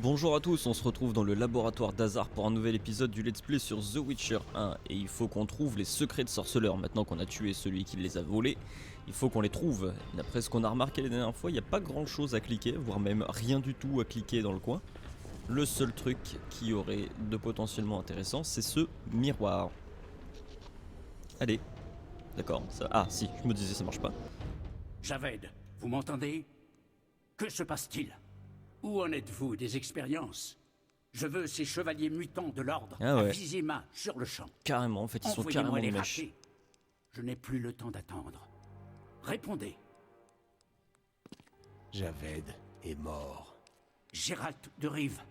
Bonjour à tous, on se retrouve dans le laboratoire d'Hazard pour un nouvel épisode du Let's Play sur The Witcher 1. Et il faut qu'on trouve les secrets de sorceleur. Maintenant qu'on a tué celui qui les a volés, il faut qu'on les trouve. D'après ce qu'on a remarqué la dernière fois, il n'y a pas grand chose à cliquer, voire même rien du tout à cliquer dans le coin. Le seul truc qui aurait de potentiellement intéressant, c'est ce miroir. Allez, d'accord, ça... Ah si, je me disais ça marche pas. Javed, vous m'entendez? Que se passe-t-il? Où en êtes-vous des expériences? Je veux ces chevaliers mutants de l'ordre Ah ouais. à Vizima sur le champ. Carrément, en fait, ils sont carrément Envoyez-moi les des mèches. rater. Je n'ai plus le temps d'attendre. Répondez. Javed est mort. Gérald de Rive.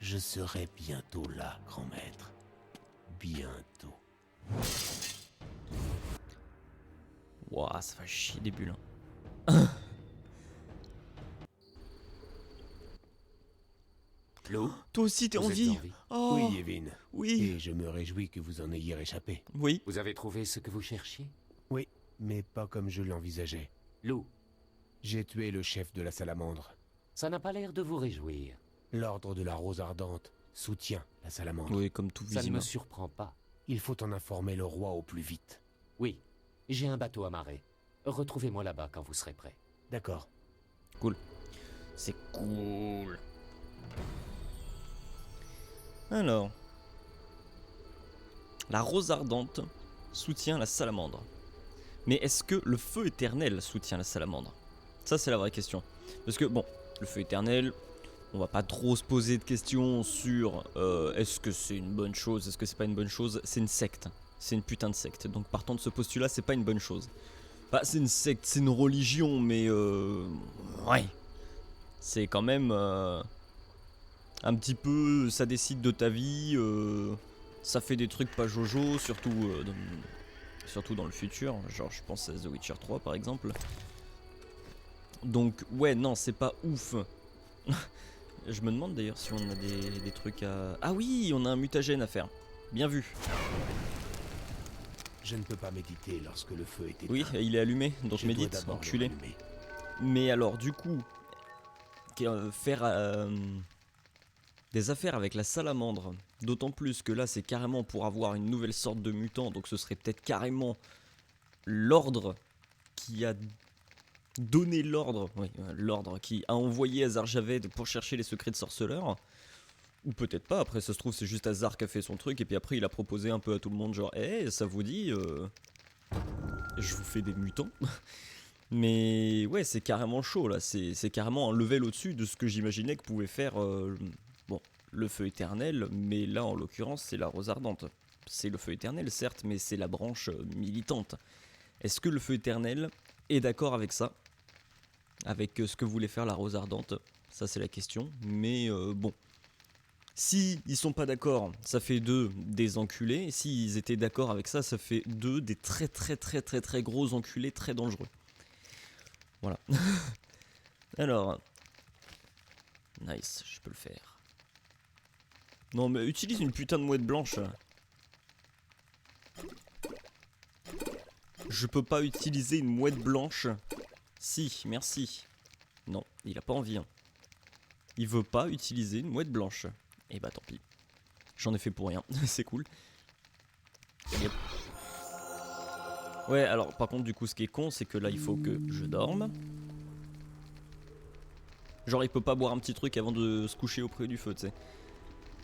Je serai bientôt là, grand maître. Bientôt. Ouah, ça va chier des bulles. Hein. Lou, Toi aussi, t'es en vous êtes vie. en vie? Oh, Oui, Evin. oui. Et je me réjouis que vous en ayez échappé. Oui. Vous avez trouvé ce que vous cherchiez? Oui, mais pas comme je l'envisageais. Lou, J'ai tué le chef de la salamandre. ça n'a pas l'air de vous réjouir. L'ordre de la Rose Ardente soutient la salamandre. Oui, comme tout Ça ne Vizima. me surprend pas. Il faut en informer le roi au plus vite. Oui, j'ai un bateau amarré. Retrouvez-moi là-bas quand vous serez prêt. D'accord. Cool. C'est cool. Alors. La rose ardente soutient la salamandre. Mais est-ce que le feu éternel soutient la salamandre? Ça, c'est la vraie question. Parce que, bon, le feu éternel, on va pas trop se poser de questions sur est-ce que c'est une bonne chose, est-ce que c'est pas une bonne chose. C'est une secte. C'est une putain de secte. Donc, partant de ce postulat, c'est pas une bonne chose. Bah, c'est une secte, c'est une religion, mais ouais. C'est quand même un petit peu, ça décide de ta vie, ça fait des trucs pas jojo, surtout dans le futur, genre je pense à The Witcher 3 par exemple. Donc ouais, non, c'est pas ouf. Je me demande d'ailleurs si on a des trucs à... Ah oui, on a un mutagène à faire, bien vu. Je ne peux pas méditer lorsque le feu est éteint. Oui, il est allumé, donc Je dois médite, d'abord le enculé. rallumer. Mais alors du coup, faire des affaires avec la salamandre, d'autant plus que là c'est carrément pour avoir une nouvelle sorte de mutant, donc ce serait peut-être carrément l'ordre qui a donné l'ordre, oui, l'ordre qui a envoyé Azar Javed pour chercher les secrets de sorceleur. Ou peut-être pas, après ça se trouve c'est juste Azar qui a fait son truc et puis après il a proposé un peu à tout le monde genre hey, ça vous dit je vous fais des mutants. Mais ouais, c'est carrément chaud là, c'est carrément un level au-dessus de ce que j'imaginais que pouvait faire bon, le feu éternel, mais là en l'occurrence c'est la rose ardente. C'est le feu éternel certes, mais c'est la branche militante. Est-ce que le feu éternel est d'accord avec ça? Avec ce que voulait faire la rose ardente? Ça c'est la question, mais bon. Si ils sont pas d'accord, ça fait d'eux des enculés. S'ils étaient d'accord avec ça, ça fait d'eux des très gros enculés très dangereux. Voilà. Alors. Nice, je peux le faire. Non mais utilise une putain de mouette blanche. Je peux pas utiliser une mouette blanche. Si, merci. Non, il a pas envie. Hein. Il veut pas utiliser une mouette blanche. Et bah tant pis. J'en ai fait pour rien, c'est cool. Yep. Ouais, alors par contre du coup ce qui est con c'est que là il faut que je dorme. Genre il peut pas boire un petit truc avant de se coucher auprès du feu, tu sais.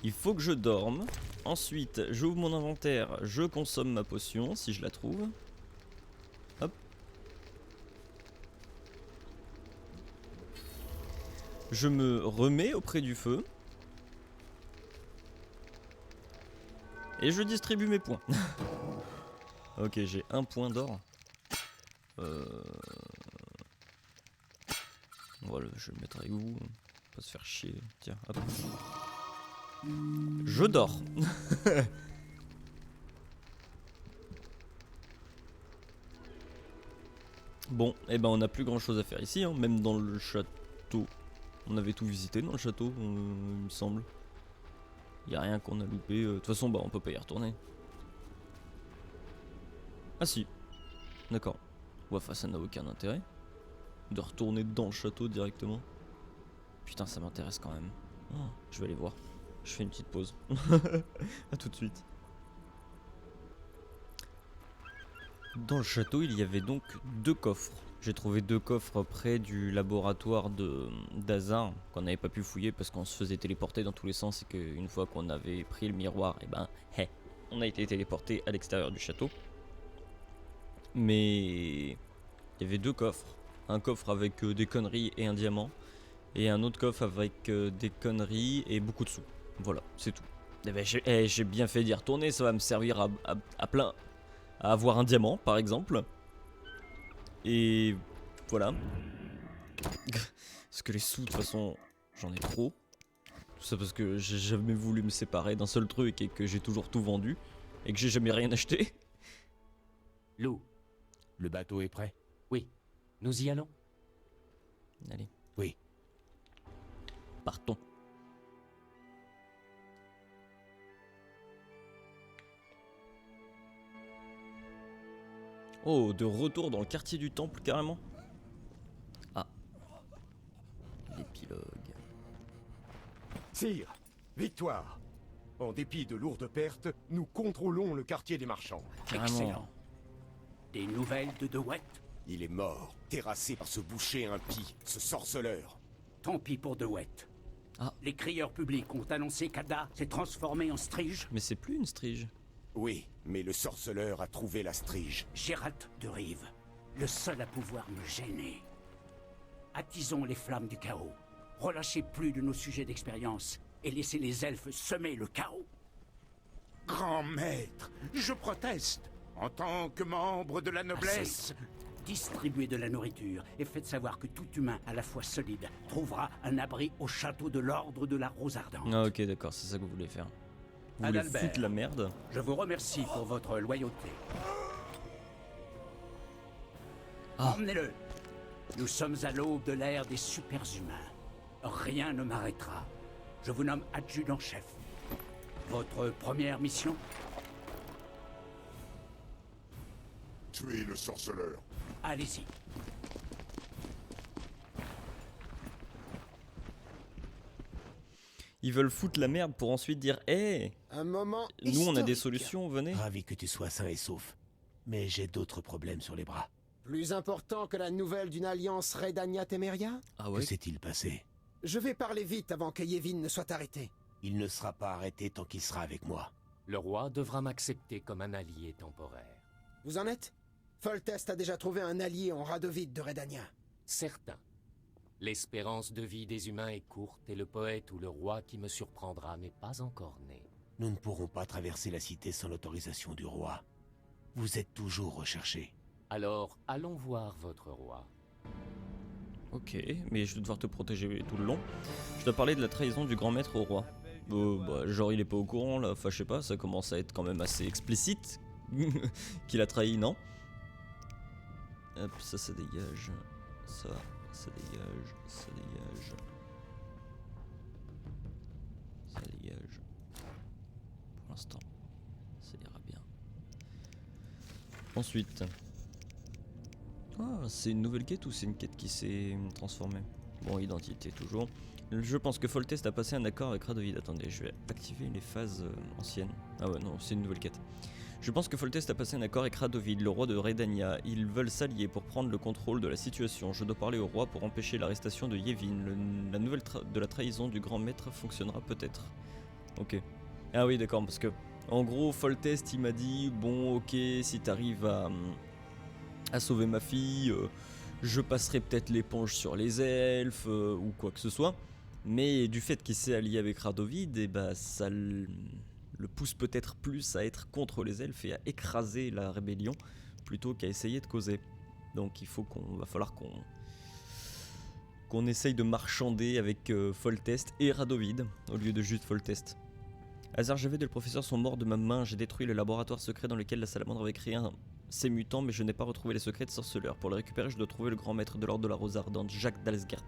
Il faut que je dorme. Ensuite j'ouvre mon inventaire, je consomme ma potion si je la trouve. Hop. Je me remets auprès du feu. Et je distribue mes points. Ok, j'ai un point d'or. Voilà, je vais le mettre avec vous. Pas se faire chier. Tiens, hop. Je dors. Bon, et ben on n'a plus grand chose à faire ici, hein. Même dans le château. On avait tout visité dans le château, il me semble. Y a rien qu'on a loupé. De toute façon, bah on peut pas y retourner. Ah si. D'accord. Ouais, enfin ça n'a aucun intérêt. De retourner dans le château directement. Putain, ça m'intéresse quand même. Oh, je vais aller voir. Je fais une petite pause. A tout de suite. Dans le château, il y avait donc 2 coffres. J'ai trouvé 2 coffres près du laboratoire d'Hazard qu'on n'avait pas pu fouiller parce qu'on se faisait téléporter dans tous les sens et qu'une fois qu'on avait pris le miroir, et ben, on a été téléporté à l'extérieur du château. Mais il y avait 2 coffres. Un coffre avec des conneries et un diamant. Et un autre coffre avec des conneries et beaucoup de sous. Voilà, c'est tout. Eh ben, j'ai bien fait d'y retourner, ça va me servir à plein. À avoir un diamant, par exemple. Et voilà. Parce que les sous, de toute façon, j'en ai trop. Tout ça parce que j'ai jamais voulu me séparer d'un seul truc et que j'ai toujours tout vendu. Et que j'ai jamais rien acheté. Lou, Le bateau est prêt? oui, nous y allons. Allez, Oui. partons. Oh, de retour dans le quartier du temple, carrément. Ah. L'épilogue. Sire, victoire. En dépit de lourdes pertes, nous contrôlons le quartier des marchands. Carrément. Excellent. Des nouvelles de DeWitt? Il est mort, terrassé par ce boucher impie, ce sorceleur. Tant pis pour DeWitt. Ah. Les crieurs publics ont annoncé qu'Ada s'est transformé en Strige. Mais c'est plus une strige. Oui, mais le sorceleur a trouvé la strige. Gérald de Rive, le seul à pouvoir me gêner. Attisons les flammes du chaos. Relâchez plus de nos sujets d'expérience et laissez les elfes semer le chaos. Grand maître, je proteste. En tant que membre de la noblesse, Assez. Distribuez de la nourriture et faites savoir que tout humain à la fois solide trouvera un abri au château de l'ordre de la Rose Ardente. Ah ok, d'accord, c'est ça que vous voulez faire. Vous voulez Adalbert. foutre la merde. Je vous remercie pour votre loyauté. Ah. Emmenez-le. Nous sommes à l'aube de l'ère des super-humains. Rien ne m'arrêtera. Je vous nomme adjudant-chef. Votre première mission? tuez le sorceleur. Allez-y. Ils veulent foutre la merde pour ensuite dire hé, Un moment nous on a des historique. solutions, venez. Ravi que tu sois sain et sauf. Mais j'ai d'autres problèmes sur les bras. Plus important que la nouvelle d'une alliance Redania-Temeria? Ah Que ouais. s'est-il passé? Je vais parler vite avant que Yevin ne soit arrêté. Il ne sera pas arrêté tant qu'il sera avec moi. Le roi devra m'accepter comme un allié temporaire. Vous en êtes? Foltest a déjà trouvé un allié en Radovid de Redania. Certain. L'espérance de vie des humains est courte et le poète ou le roi qui me surprendra n'est pas encore né. Nous ne pourrons pas traverser la cité sans l'autorisation du roi. Vous êtes toujours recherché. Alors, allons voir votre roi. Ok, mais je vais devoir te protéger tout le long. Je dois parler de la trahison du grand maître au roi. Bah, genre il est pas au courant là, enfin je sais pas, ça commence à être quand même assez explicite qu'il a trahi, non? Hop, ça dégage. Ça dégage. Ça dégage. Ça dégage. Pour l'instant, ça ira bien. Ensuite. Ah, c'est une nouvelle quête ou c'est une quête qui s'est transformée? Bon, identité toujours. Je pense que Foltest a passé un accord avec Radovid. Attendez, je vais activer les phases anciennes. Ah ouais, non, c'est une nouvelle quête. Je pense que Foltest a passé un accord avec Radovid, le roi de Redania. Ils veulent s'allier pour prendre le contrôle de la situation. Je dois parler au roi pour empêcher l'arrestation de Yevin. La nouvelle de la trahison du grand maître fonctionnera peut-être. Ok. Ah oui, d'accord, parce que en gros, Foltest il m'a dit bon, ok, si t'arrives à sauver ma fille, je passerai peut-être l'éponge sur les elfes ou quoi que ce soit. Mais du fait qu'il s'est allié avec Radovid, et bah ça le pousse peut-être plus à être contre les elfes et à écraser la rébellion plutôt qu'à essayer de causer. Donc il va falloir qu'on essaye de marchander avec Foltest et Radovid au lieu de juste Foltest. Hazard-Javed et le professeur sont morts de ma main. J'ai détruit le laboratoire secret dans lequel la salamandre avait créé ses mutants, mais je n'ai pas retrouvé les secrets de sorceleur. Pour les récupérer, je dois trouver le grand maître de l'ordre de la Rose Ardente, Jacques d'Alsgard.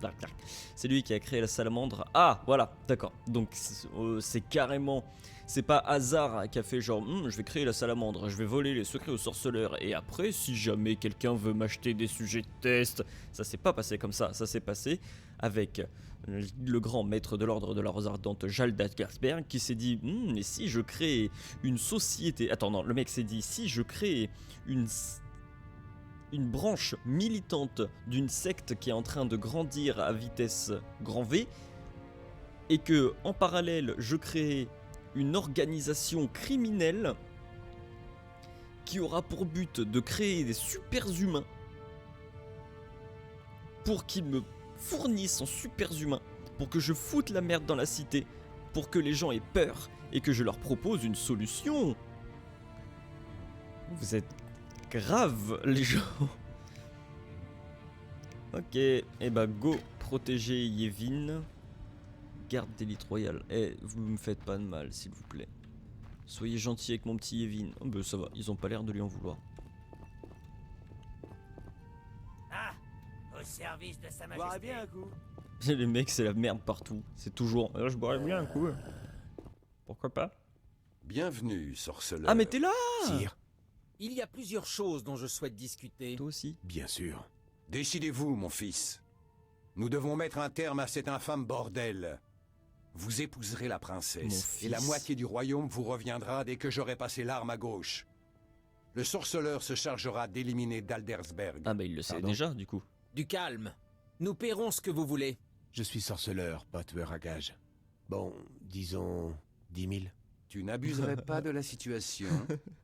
C'est lui qui a créé la salamandre. Ah, voilà, d'accord. Donc c'est carrément... C'est pas Hazard qui a fait genre je vais créer la salamandre, je vais voler les secrets aux sorceleurs et après si jamais quelqu'un veut m'acheter des sujets de test, ça s'est pas passé comme ça, ça s'est passé avec le grand maître de l'ordre de la Rose Ardente, Jaldat Garsberg, qui s'est dit mais si je crée une société. Attends, non, le mec s'est dit si je crée une branche militante d'une secte qui est en train de grandir à vitesse grand V, et que en parallèle je crée une organisation criminelle qui aura pour but de créer des super humains pour qu'ils me fournissent en super humains, pour que je foute la merde dans la cité, pour que les gens aient peur et que je leur propose une solution. Vous êtes graves, les gens. Ok, et bah go protéger Yevin. Garde d'élite royale. Eh, vous me faites pas de mal, s'il vous plaît. Soyez gentil avec mon petit Yevin. Oh, bah ça va, ils ont pas l'air de lui en vouloir. Ah, au service de sa Boirais majesté. bien un coup. Les mecs, c'est la merde partout. C'est toujours. Je boirais bien un coup. Pourquoi pas? Bienvenue, sorceleur. Ah, mais t'es là! Sire, Il y a plusieurs choses dont je souhaite discuter. Toi aussi. bien sûr. Décidez-vous, mon fils. Nous devons mettre un terme à cet infâme bordel. Vous épouserez la princesse, Mon et la fils. moitié du royaume vous reviendra dès que j'aurai passé l'arme à gauche. Le sorceleur se chargera d'éliminer Daldersberg. Ah, bah il le sait Pardon. déjà, du coup. Du calme. Nous paierons ce que vous voulez. Je suis sorceleur, pas tueur à gages. Bon, disons 10 000. Tu n'abuserais pas de la situation.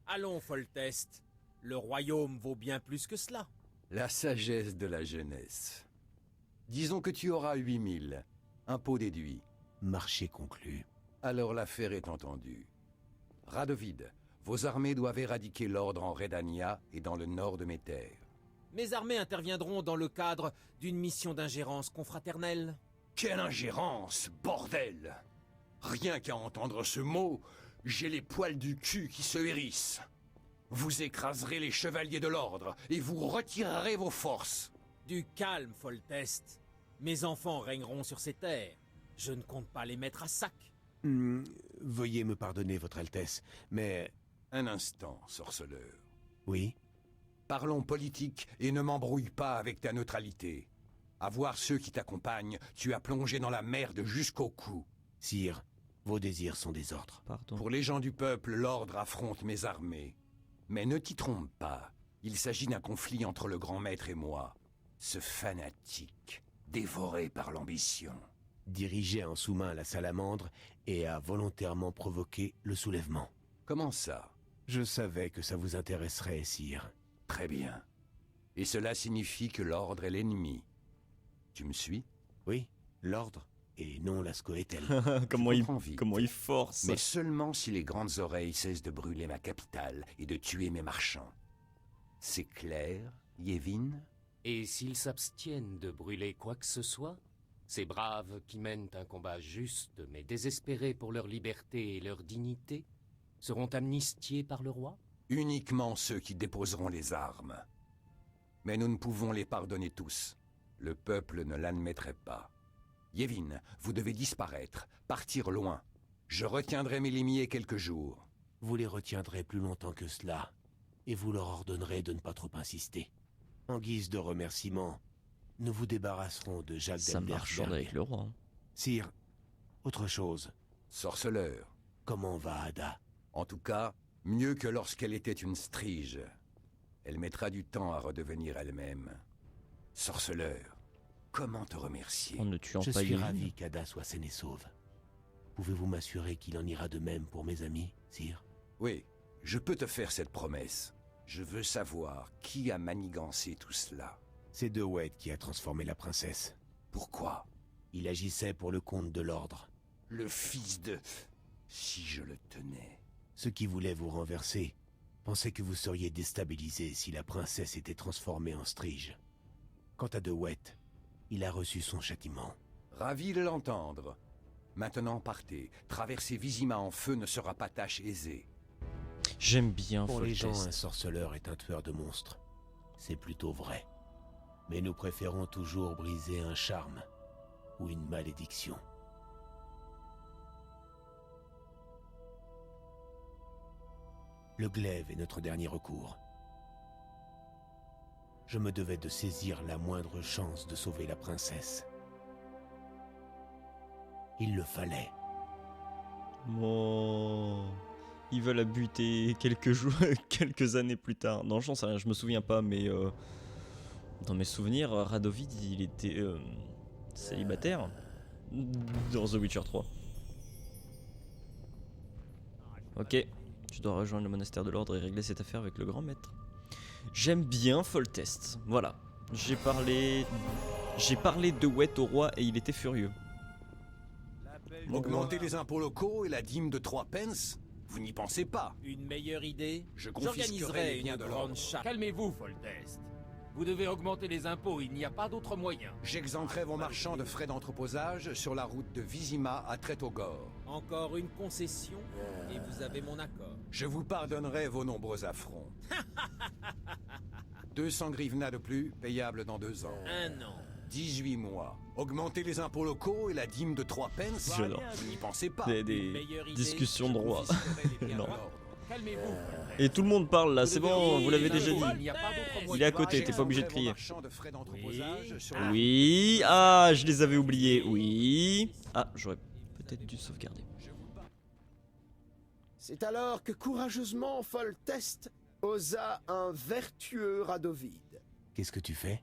Allons, Foltest. Le royaume vaut bien plus que cela. La sagesse de la jeunesse. Disons que tu auras 8000. Impôt déduit. Marché conclu. Alors l'affaire est entendue. Radovid, vos armées doivent éradiquer l'ordre en Redania et dans le nord de mes terres. Mes armées interviendront dans le cadre d'une mission d'ingérence confraternelle. Quelle ingérence, bordel! Rien qu'à entendre ce mot, j'ai les poils du cul qui se hérissent. Vous écraserez les chevaliers de l'ordre et vous retirerez vos forces. Du calme, Foltest. Mes enfants régneront sur ces terres. Je ne compte pas les mettre à sac. Veuillez me pardonner, Votre Altesse, mais... Un instant, sorceleur. Oui? Parlons politique et ne m'embrouille pas avec ta neutralité. À voir ceux qui t'accompagnent, tu as plongé dans la merde jusqu'au cou. Sire, vos désirs sont des ordres. Pardon. Pour les gens du peuple, l'ordre affronte mes armées. Mais ne t'y trompe pas, il s'agit d'un conflit entre le grand maître et moi. Ce fanatique, dévoré par l'ambition. Dirigé en sous-main la salamandre et a volontairement provoqué le soulèvement. Comment ça? Je savais que ça vous intéresserait, sire. Très bien. Et cela signifie que l'ordre est l'ennemi. Tu me suis? Oui, l'ordre, et non la Scoételle. comment, Je il, comprends vite. comment il force. Mais seulement si les grandes oreilles cessent de brûler ma capitale et de tuer mes marchands. C'est clair, Yevin? Et s'ils s'abstiennent de brûler quoi que ce soit, ces braves qui mènent un combat juste mais désespéré pour leur liberté et leur dignité seront amnistiés par le roi? Uniquement ceux qui déposeront les armes. Mais nous ne pouvons les pardonner tous. Le peuple ne l'admettrait pas. Yevin, vous devez disparaître, partir loin. Je retiendrai mes limiers quelques jours. Vous les retiendrez plus longtemps que cela, et vous leur ordonnerez de ne pas trop insister. En guise de remerciement, nous vous débarrasserons de Jacques Ça marche avec le roi. Hein. Sire, autre chose. Sorceleur. Comment va Ada? En tout cas, mieux que lorsqu'elle était une strige. Elle mettra du temps à redevenir elle-même. Sorceleur, comment te remercier? En ne tuant Je pas suis Yevin. ravi qu'Ada soit saine et sauve. Pouvez-vous m'assurer qu'il en ira de même pour mes amis, sire? Oui, je peux te faire cette promesse. Je veux savoir qui a manigancé tout cela. C'est De Wet qui a transformé la princesse. Pourquoi? Il agissait pour le compte de l'ordre. Le fils de... Si je le tenais... Ceux qui voulaient vous renverser pensaient que vous seriez déstabilisé si la princesse était transformée en strige. Quant à De Wet, il a reçu son châtiment. Ravi de l'entendre. Maintenant partez. Traverser Vizima en feu ne sera pas tâche aisée. J'aime bien Pour les gens, Foltest. un sorceleur est un tueur de monstres. C'est plutôt vrai. Mais nous préférons toujours briser un charme ou une malédiction. Le glaive est notre dernier recours. Je me devais de saisir la moindre chance de sauver la princesse. Il le fallait. Oh. Il va la buter quelques jours, quelques années plus tard. Non, j'en sais rien, je me souviens pas, mais dans mes souvenirs, Radovid, il était célibataire dans The Witcher 3. Ok, tu dois rejoindre le monastère de l'ordre et régler cette affaire avec le grand maître. J'aime bien Foltest, voilà. J'ai parlé de Wet au roi et il était furieux. Augmenter les impôts locaux et la dîme de 3 pence? Vous n'y pensez pas. Une meilleure idée? Je confisquerai J'organiserai les biens une de grande l'ordre. chasse. Calmez-vous, Foltest. Vous devez augmenter les impôts, il n'y a pas d'autre moyen. J'exempterai vos marchands de frais d'entreposage sur la route de Vizima à Tretogor. Encore une concession et vous avez mon accord. Je vous pardonnerai vos nombreux affronts. 200 grivnas de plus, payables dans 2 ans. 1 an. 18 mois. Augmenter les impôts locaux et la dîme de 3 pence? J'adore. Vous n'y pensez pas. Des meilleure idée, discussions de roi. Confisquerai les biens de Non. l'ordre. Calmez-vous, Foltest. Et tout le monde parle là, c'est bon, vous l'avez déjà Il dit. n'y a pas d'autre Il moyen. est à côté, t'es pas obligé de J'exempterai vos crier. marchands de frais d'entreposage sur la Oui, ah, je les avais oubliés, oui. Ah, j'aurais peut-être dû sauvegarder. C'est alors que courageusement Foltest osa un vertueux Radovid. Qu'est-ce que tu fais?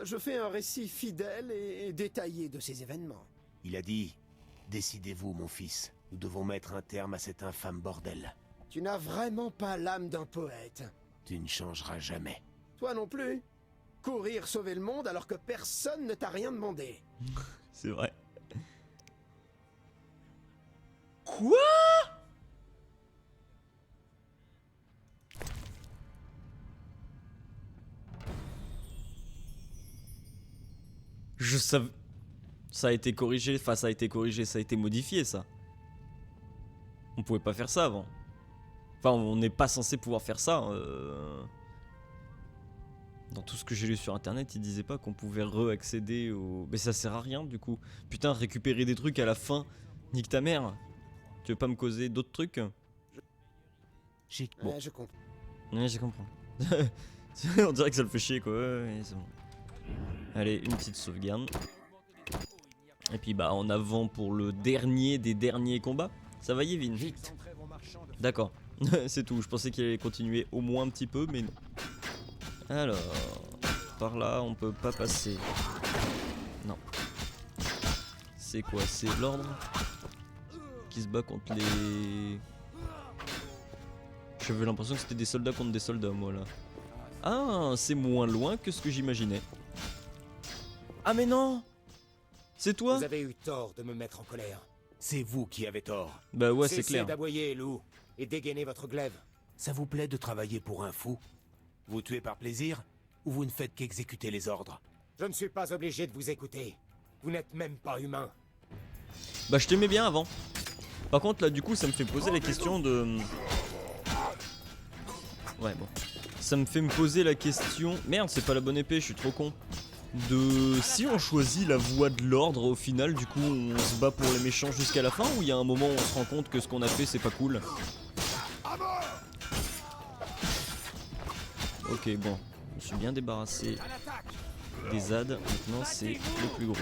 Je fais un récit fidèle et détaillé de ces événements. Il a dit, décidez-vous, mon fils. Nous devons mettre un terme à cet infâme bordel. Tu n'as vraiment pas l'âme d'un poète. Tu ne changeras jamais. Toi non plus. Courir sauver le monde alors que personne ne t'a rien demandé. C'est vrai. Quoi? Je savais... Ça a été corrigé, enfin ça a été corrigé, ça a été modifié ça. On pouvait pas faire ça avant. Enfin on n'est pas censé pouvoir faire ça. Dans tout ce que j'ai lu sur internet, ils disaient pas qu'on pouvait re-accéder au... Mais ça sert à rien du coup. Putain, récupérer des trucs à la fin. Nique ta mère. Tu veux pas me causer d'autres trucs? Bon. Je comprends. Ouais, je comprends. On dirait que ça le fait chier quoi. Ouais, c'est bon. Allez, une petite sauvegarde. Et puis bah en avant pour le dernier des derniers combats. Ça va Yevin? Vite. D'accord. C'est tout. Je pensais qu'il allait continuer au moins un petit peu, mais non. Alors, par là on peut pas passer. Non. C'est quoi? C'est l'ordre qui se bat contre les... J'avais l'impression que c'était des soldats contre des soldats moi là. Ah, c'est moins loin que ce que j'imaginais. Ah mais non! C'est toi? Vous avez eu tort de me mettre en colère. C'est vous qui avez tort. Bah ouais, c'est Cessez clair. d'aboyer, loup, et dégainez votre glaive. Ça vous plaît de travailler pour un fou? Vous tuez par plaisir? Ou vous ne faites qu'exécuter les ordres? Je ne suis pas obligé de vous écouter. Vous n'êtes même pas humain. Bah je t'aimais bien avant. Par contre là du coup ça me fait poser la question de... Ouais bon. Ça me fait me poser la question... Merde, c'est pas la bonne épée, je suis trop con. De... Si on choisit la voie de l'ordre au final, du coup on se bat pour les méchants jusqu'à la fin, ou il y a un moment où on se rend compte que ce qu'on a fait c'est pas cool? Ok bon, je me suis bien débarrassé des ZAD, maintenant c'est le plus gros.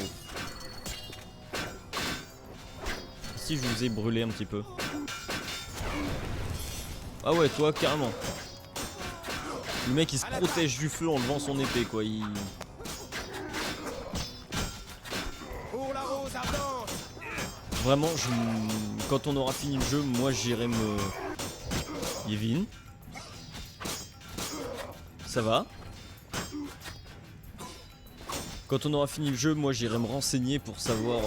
Si je vous ai brûlé un petit peu. Ah ouais toi carrément. Le mec il se protège du feu en levant son épée quoi, il... Pour la rose ardente. Vraiment, quand on aura fini le jeu, moi j'irai me... Yevin. Ça va? Quand on aura fini le jeu, moi j'irai me renseigner pour savoir...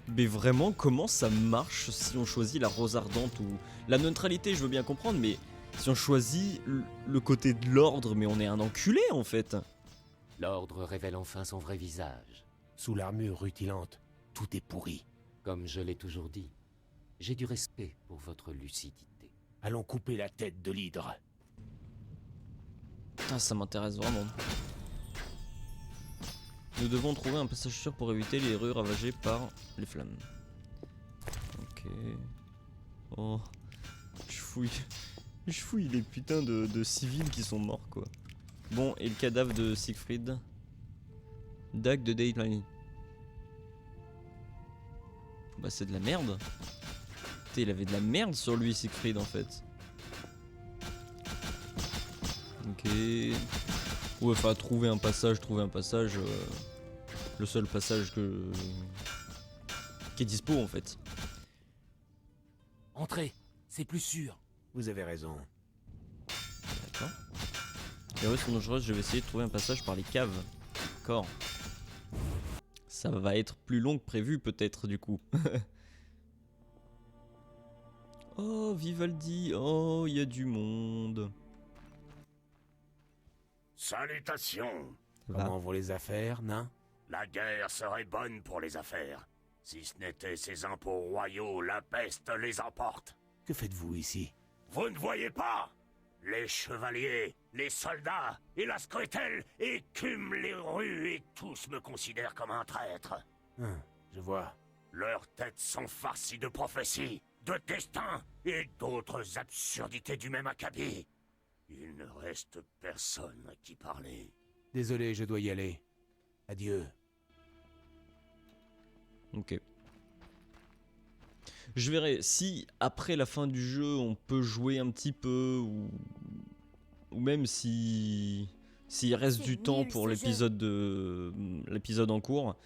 Mais vraiment, comment ça marche si on choisit la rose ardente ou... La neutralité, je veux bien comprendre, mais... Si on choisit le côté de l'ordre, mais on est un enculé en fait. L'ordre révèle enfin son vrai visage. Sous l'armure rutilante, tout est pourri. Comme je l'ai toujours dit, j'ai du respect pour votre lucidité. Allons couper la tête de l'hydre. Putain, ça m'intéresse vraiment. Nous devons trouver un passage sûr pour éviter les rues ravagées par les flammes. Ok. Oh. Je fouille les putains de civils qui sont morts quoi. Bon, et le cadavre de Siegfried. Dague de Daylight. Bah c'est de la merde. Putain, il avait de la merde sur lui, Siegfried, en fait. Ok. Ouais, enfin, trouver un passage. Le seul passage qui est dispo, en fait. Entrez, c'est plus sûr. Vous avez raison. D'accord. Les rues sont dangereuses, je vais essayer de trouver un passage par les caves. D'accord. Ça va être plus long que prévu, peut-être, du coup. Oh, Vivaldi. Oh, il y a du monde. Salutations. Comment vont les affaires, nain? La guerre serait bonne pour les affaires. Si ce n'était ces impôts royaux, la peste les emporte. Que faites-vous ici? Vous ne voyez pas? Les chevaliers, les soldats et la Skrtel écument les rues et tous me considèrent comme un traître. Je vois. Leurs têtes sont farcies de prophéties, de destins et d'autres absurdités du même acabit. Il ne reste personne à qui parler. Désolé, je dois y aller. Adieu. Ok. Je verrai si après la fin du jeu on peut jouer un petit peu ou même si s'il reste du temps pour l'épisode en cours,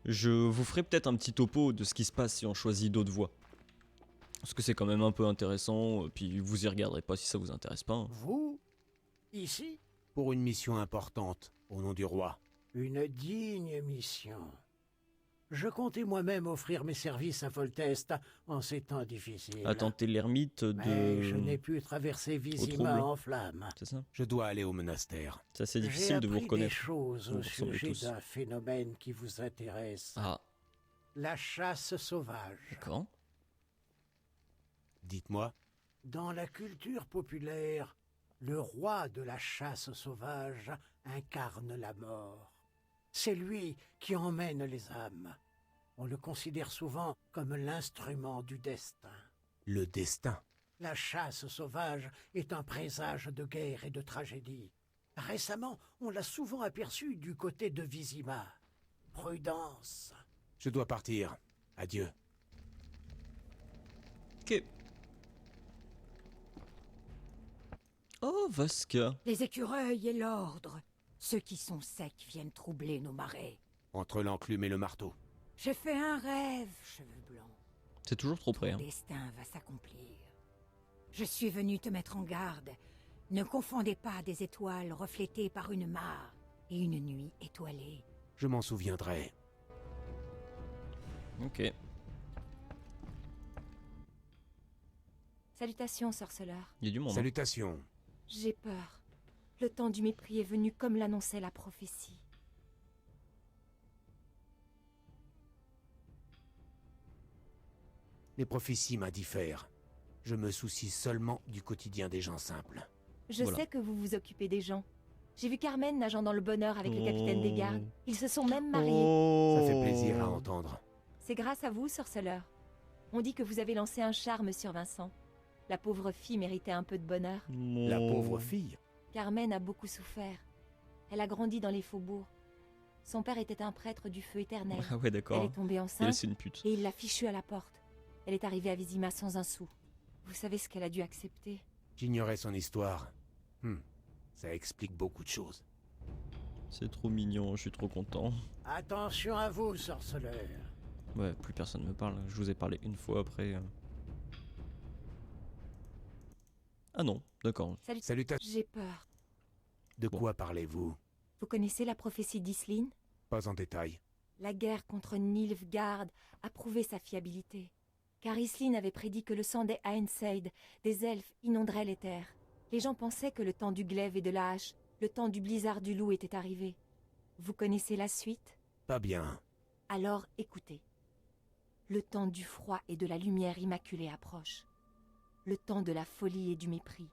je vous ferai peut-être un petit topo de ce qui se passe si on choisit d'autres voies. Parce que c'est quand même un peu intéressant, puis vous y regarderez pas si ça vous intéresse pas. Hein. Vous? Ici? Pour une mission importante, au nom du roi. Une digne mission. Je comptais moi-même offrir mes services à Foltest en ces temps difficiles. À tenter l'ermite de... Mais je n'ai pu traverser Vizima en flammes. C'est ça? Je dois aller au monastère. C'est assez difficile de vous reconnaître. J'ai appris des choses Vous au ressemblez sujet tous. d'un phénomène qui vous intéresse. Ah, La chasse sauvage. d'accord. Dites-moi. Dans la culture populaire, le roi de la chasse sauvage incarne la mort. C'est lui qui emmène les âmes. On le considère souvent comme l'instrument du destin. Le destin. La chasse sauvage est un présage de guerre et de tragédie. Récemment, on l'a souvent aperçu du côté de Vizima. Prudence. Je dois partir. Adieu. Ok. Oh, Vasca. Les écureuils et l'ordre. Ceux qui sont secs viennent troubler nos marais. Entre l'enclume et le marteau. J'ai fait un rêve, cheveux blancs. C'est toujours trop près. Ton Hein. destin va s'accomplir. Je suis venu te mettre en garde. Ne confondez pas des étoiles reflétées par une mare et une nuit étoilée. Je m'en souviendrai. Ok. Salutations, sorceleur. Il y a du monde. Hein. Salutations. J'ai peur. Le temps du mépris est venu comme l'annonçait la prophétie. Les prophéties m'indiffèrent. Je me soucie seulement du quotidien des gens simples. Je sais que vous vous occupez des gens. J'ai vu Carmen nageant dans le bonheur avec le capitaine des gardes. Ils se sont même mariés. Ça fait plaisir à entendre. C'est grâce à vous, sorceleur. On dit que vous avez lancé un charme sur Vincent. La pauvre fille méritait un peu de bonheur. La pauvre fille. Carmen a beaucoup souffert. Elle a grandi dans les faubourgs. Son père était un prêtre du feu éternel. Ah ouais, d'accord. Elle est tombée Et enceinte elle, c'est une pute. et il l'a fichue à la porte. Elle est arrivée à Vizima sans un sou. Vous savez ce qu'elle a dû accepter? J'ignorais son histoire. Ça explique beaucoup de choses. C'est trop mignon, je suis trop content. Attention à vous, sorceleur. Ouais, plus personne me parle. Je vous ai parlé une fois après. Ah non, d'accord. Salutations. J'ai peur. De quoi parlez-vous? Vous connaissez la prophétie d'Islin? Pas en détail. La guerre contre Nilfgaard a prouvé sa fiabilité. Car Islin avait prédit que le sang des Aenseid, des elfes, inonderait les terres. Les gens pensaient que le temps du glaive et de la hache, le temps du blizzard du loup était arrivé. Vous connaissez la suite? Pas bien. Alors écoutez. Le temps du froid et de la lumière immaculée approche. Le temps de la folie et du mépris.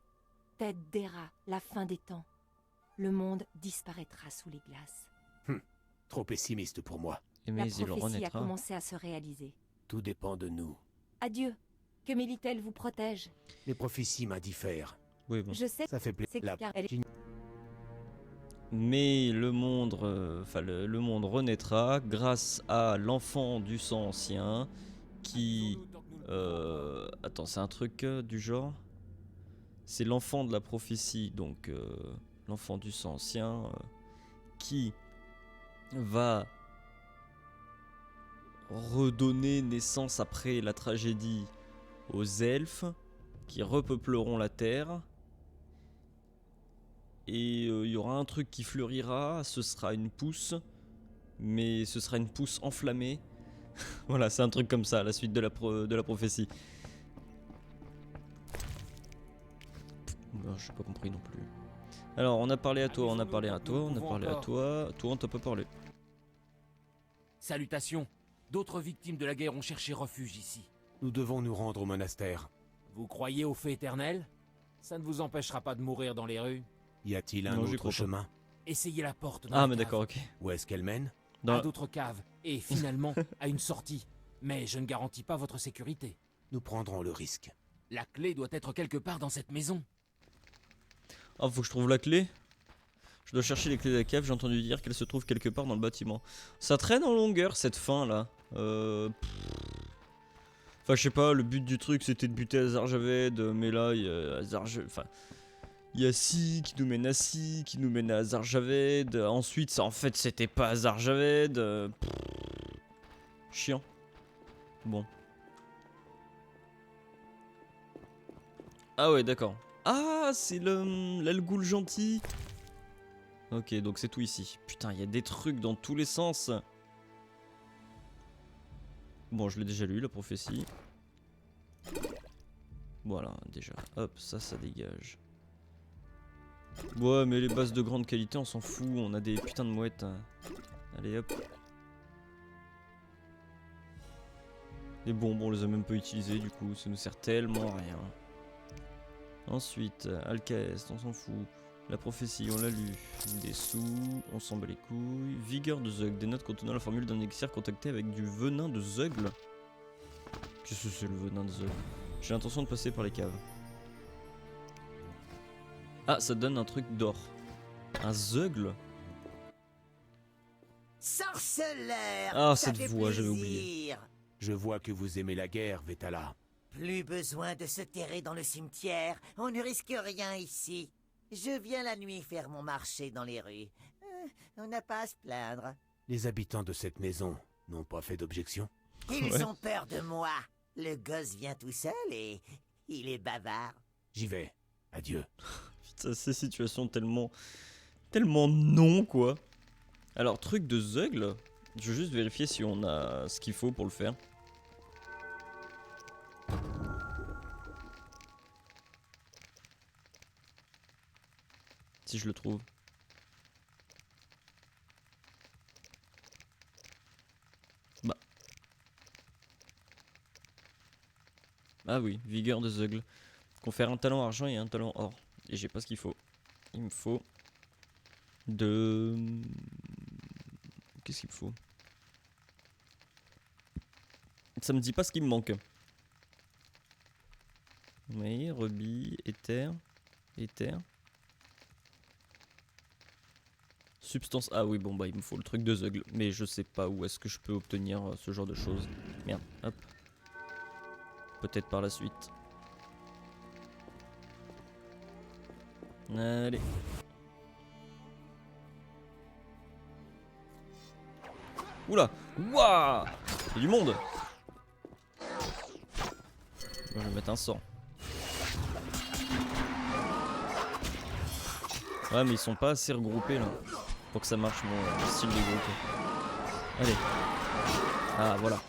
Tête d'Héra, la fin des temps. Le monde disparaîtra sous les glaces. Trop pessimiste pour moi. Mais la prophétie a commencé à se réaliser. Tout dépend de nous. Adieu. Que Mélitel vous protège. Les prophéties m'indiffèrent. Oui, bon. Je sais. Ça fait plaisir. car elle est... Mais le monde, le monde renaîtra grâce à l'enfant du sang ancien qui... attends, c'est un truc du genre... C'est l'enfant de la prophétie, donc l'enfant du sang ancien, qui va redonner naissance après la tragédie aux elfes, qui repeupleront la terre. Et il y aura un truc qui fleurira, ce sera une pousse, mais ce sera une pousse enflammée. Voilà, c'est un truc comme ça, la suite de la prophétie. Bon, j'ai pas compris non plus. Alors, on a parlé à toi, on a parlé à toi, on a parlé à toi. Toi, on t'a pas parlé. Salutations. D'autres victimes de la guerre ont cherché refuge ici. Nous devons nous rendre au monastère. Vous croyez au feu éternel? Ça ne vous empêchera pas de mourir dans les rues. Y a-t-il un Non, j'y autre crois pas. chemin? Essayez la porte dans Ah, la mais cave. d'accord, ok. Où est-ce qu'elle mène? À d'autres caves. Et finalement, à une sortie. Mais je ne garantis pas votre sécurité. Nous prendrons le risque. La clé doit être quelque part dans cette maison. Ah, faut que je trouve la clé. Je dois chercher les clés de la cave, j'ai entendu dire qu'elle se trouve quelque part dans le bâtiment. Ça traîne en longueur cette fin là. Enfin je sais pas, le but du truc c'était de buter Azarjaved, mais là il y a Enfin, il y a Si qui nous mène à Si, qui nous mène à Azarjaved. Ensuite ça en fait c'était pas Azarjaved. Chiant. Bon. Ah ouais d'accord. Ah, c'est l'Algoul gentil. Ok, donc c'est tout ici. Putain, il y a des trucs dans tous les sens. Bon, je l'ai déjà lu, la prophétie. Voilà, déjà. Hop, ça dégage. Ouais, mais les bases de grande qualité, on s'en fout. On a des putains de mouettes. Allez, hop. Les bonbons, on les a même pas utilisés, du coup. Ça nous sert tellement à rien. Ensuite, Alcaest, on s'en fout. La prophétie, on l'a lu. Des sous, on s'en bat les couilles. Vigueur de Zeug, des notes contenant la formule d'un élixir contacté avec du venin de Zeugle. Qu'est-ce que c'est le venin de Zeugle? J'ai l'intention de passer par les caves. Ah, ça donne un truc d'or. Un Zeugle? Sorceleur! Ah, ça cette fait voix, j'avais plaisir. oublié. Je vois que vous aimez la guerre, Vetala. Plus besoin de se terrer dans le cimetière, on ne risque rien ici. Je viens la nuit faire mon marché dans les rues. On n'a pas à se plaindre. Les habitants de cette maison n'ont pas fait d'objection? Ils ont peur de moi. Le gosse vient tout seul et il est bavard. J'y vais. Adieu. Putain, ces situations tellement non, quoi. Alors, truc de Zeugle, je veux juste vérifier si on a ce qu'il faut pour le faire. Si je le trouve. Bah. Ah oui, vigueur de Zeugle. Confère un talent argent et un talent or. Et j'ai pas ce qu'il faut. Il me faut de... Qu'est-ce qu'il me faut? Ça me dit pas ce qui me manque. Oui, rubis, éther. Éther. Substance. Ah oui, bon bah il me faut le truc de Zeugle. Mais je sais pas où est-ce que je peux obtenir ce genre de choses. Merde, hop. Peut-être par la suite. Allez. Oula. Ouah. Il y a du monde. Bon, je vais mettre un sort. Ouais mais ils sont pas assez regroupés là. Pour que ça marche mon style de groupe. Allez. Ah voilà.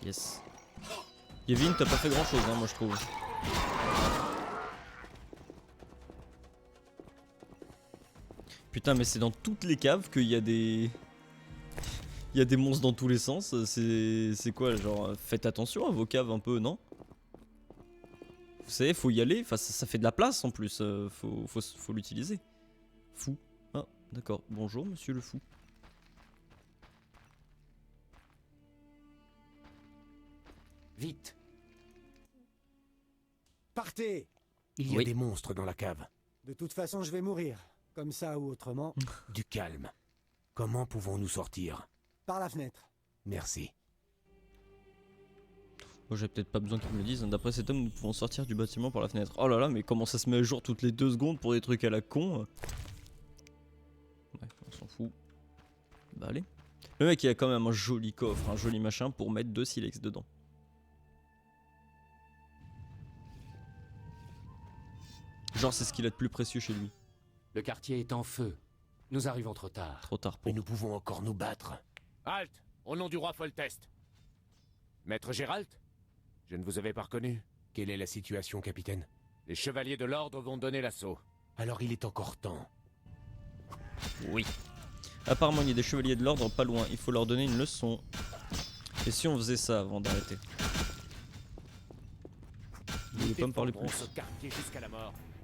Yes. Yevin, t'as pas fait grand chose hein, moi je trouve. Putain mais c'est dans toutes les caves qu'il y a des... Il y a des monstres dans tous les sens. C'est quoi genre... Faites attention à vos caves un peu, non? Vous savez, faut y aller. Enfin, ça fait de la place en plus. Faut l'utiliser. Fou. Ah, d'accord. Bonjour, monsieur le fou. Vite. Partez! Il y a des monstres dans la cave. De toute façon, je vais mourir. Comme ça ou autrement. Du calme. Comment pouvons-nous sortir? Par la fenêtre. Merci. Bon, j'ai peut-être pas besoin qu'ils me le disent. D'après cet homme, nous pouvons sortir du bâtiment par la fenêtre. Oh là là, mais comment ça se met à jour toutes les 2 secondes pour des trucs à la con? Ouais, on s'en fout. Bah allez. Le mec il a quand même un joli coffre, un joli machin pour mettre 2 silex dedans. Genre c'est ce qu'il a de plus précieux chez lui. Le quartier est en feu. Nous arrivons trop tard. Trop tard pour. Mais nous pouvons encore nous battre. Halte! Au nom du roi Foltest. Maître Gérald? Je ne vous avais pas reconnu. Quelle est la situation, capitaine? Les chevaliers de l'ordre vont donner l'assaut. Alors il est encore temps. Oui. Apparemment il y a des chevaliers de l'ordre pas loin, il faut leur donner une leçon. Et si on faisait ça avant d'arrêter? Vous voulez pas me parler plus?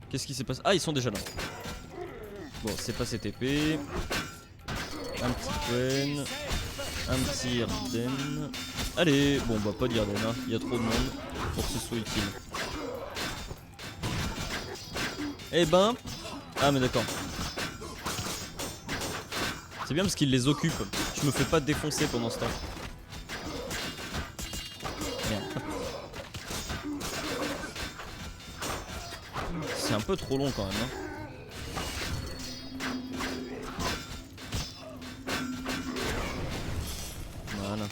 Qu'est-ce qui s'est passé? Ah ils sont déjà là. Bon c'est pas cette épée. Un petit Quen. Un petit Irden. Allez, bon bah pas d'Irden, hein. Il y a trop de monde pour que ce soit utile. Eh ben... Ah mais d'accord. C'est bien parce qu'il les occupe. Je me fais pas défoncer pendant ce temps. Merde. C'est un peu trop long quand même, hein. Voilà.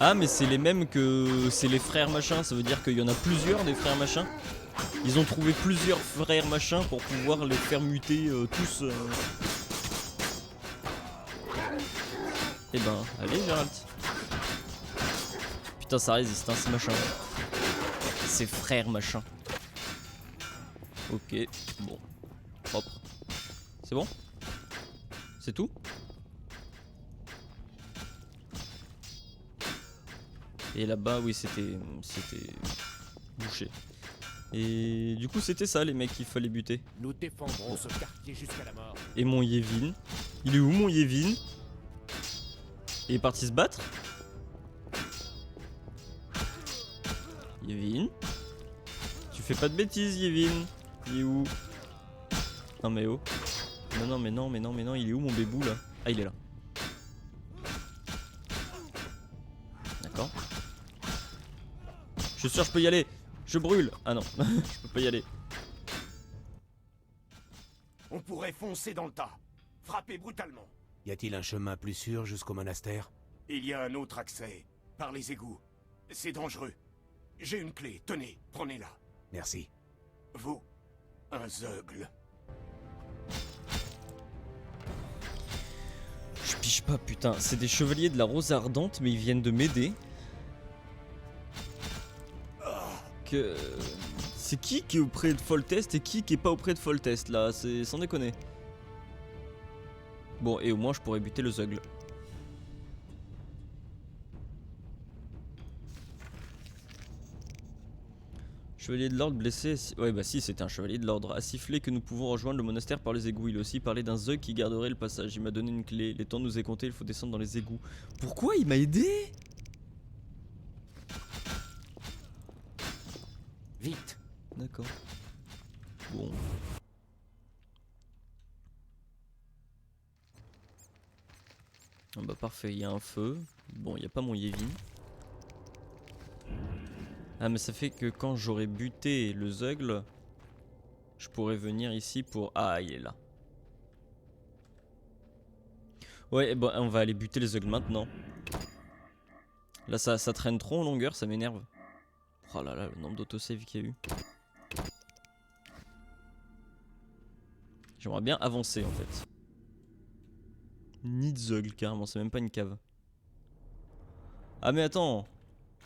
Ah mais c'est les mêmes que... C'est les frères machin. Ça veut dire qu'il y en a plusieurs des frères machin. Ils ont trouvé plusieurs frères machin pour pouvoir les faire muter tous. Eh ben, allez Gérald. Putain ça résiste hein, ces machins. Ces frères machin. Ok, bon. Propre. C'est bon? C'est tout? Et là-bas, oui, c'était bouché. Et du coup, c'était ça les mecs qu'il fallait buter. Nous défendrons ce quartier jusqu'à la mort. Et mon Yevin? Il est où mon Yevin? Il est parti se battre? Yevin? Tu fais pas de bêtises, Yevin? Il est où? Non mais oh. Non non mais non mais non mais non, il est où mon bébou là? Ah il est là. D'accord. Je suis sûr je peux y aller. Je brûle. Ah non, je peux pas y aller. On pourrait foncer dans le tas. Frapper brutalement. Y a-t-il un chemin plus sûr jusqu'au monastère? Il y a un autre accès. Par les égouts. C'est dangereux. J'ai une clé. Tenez, prenez-la. Merci. Vous, un zeugle. Je piche pas putain. C'est des chevaliers de la Rose Ardente mais ils viennent de m'aider. Que... C'est qui est auprès de Foltest et qui est pas auprès de Foltest là? C'est sans déconner. Bon et au moins je pourrais buter le zeugle. Chevalier de l'ordre blessé. Ouais bah si c'était un chevalier de l'ordre. A sifflé que nous pouvons rejoindre le monastère par les égouts. Il a aussi parlé d'un zeug qui garderait le passage. Il m'a donné une clé. Les temps nous est compté, il faut descendre dans les égouts. Pourquoi il m'a aidé? Vite. D'accord. Bon. Ah bah parfait, il y a un feu. Bon, il n'y a pas mon Yevin. Ah mais ça fait que quand j'aurai buté le zeugle, je pourrais venir ici pour... Ah, il est là. Ouais, bon, on va aller buter les zeugles maintenant. Là, ça traîne trop en longueur, ça m'énerve. Oh là là, le nombre d'autosave qu'il y a eu. J'aimerais bien avancer en fait. Ni de zeugle carrément, c'est même pas une cave. Ah mais attends.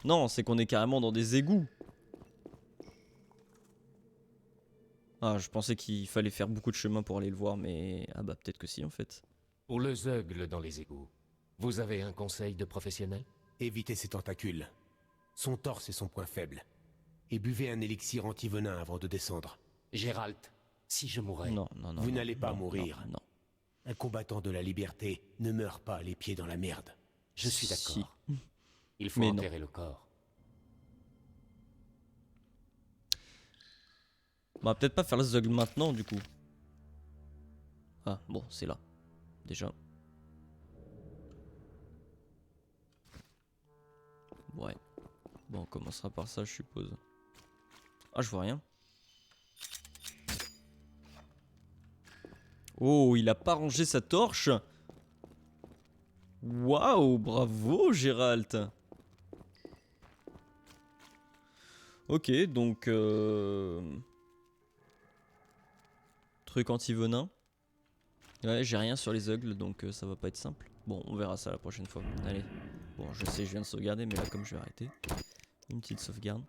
Non, c'est qu'on est carrément dans des égouts. Ah, je pensais qu'il fallait faire beaucoup de chemin pour aller le voir, mais... Ah bah peut-être que si en fait. Pour le zeugle dans les égouts, vous avez un conseil de professionnel? Évitez ses tentacules. Son torse est son point faible. Et buvez un élixir anti-venin avant de descendre. Gérald, si je mourais... Non, non, non. Vous non, n'allez pas non, mourir. Non, non. Un combattant de la liberté ne meurt pas les pieds dans la merde. Je suis d'accord. Si. Il faut Mais enterrer le corps. On va peut-être pas faire le zeugle maintenant du coup. Ah bon, c'est là. Déjà. Ouais. Bon, on commencera par ça, je suppose. Ah, je vois rien. Oh, il a pas rangé sa torche. Waouh, bravo Gérald. Ok, donc... Truc anti-venin. Ouais, j'ai rien sur les eugles, donc ça va pas être simple. Bon, on verra ça la prochaine fois. Allez. Bon, je sais, je viens de sauvegarder, mais là, comme je vais arrêter. Une petite sauvegarde.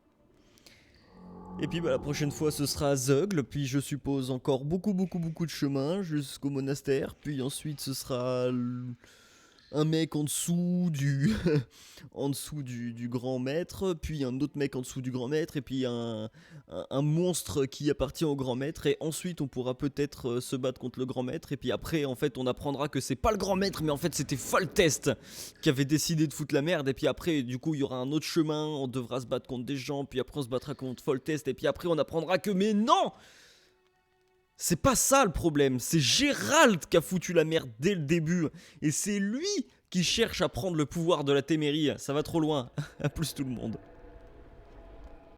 Et puis, bah, la prochaine fois, ce sera à Zeugle. Puis, je suppose, encore beaucoup de chemin jusqu'au monastère. Puis ensuite, ce sera... un mec en dessous du en dessous du grand maître, puis un autre mec en dessous du grand maître, et puis un monstre qui appartient au grand maître, et ensuite on pourra peut-être se battre contre le grand maître, et puis après en fait on apprendra que c'est pas le grand maître, mais en fait c'était Foltest qui avait décidé de foutre la merde, et puis après du coup il y aura un autre chemin, on devra se battre contre des gens, puis après on se battra contre Foltest, et puis après on apprendra que mais non, c'est pas ça le problème, c'est Gérald qui a foutu la merde dès le début. Et c'est lui qui cherche à prendre le pouvoir de la Témérie. Ça va trop loin. À plus tout le monde.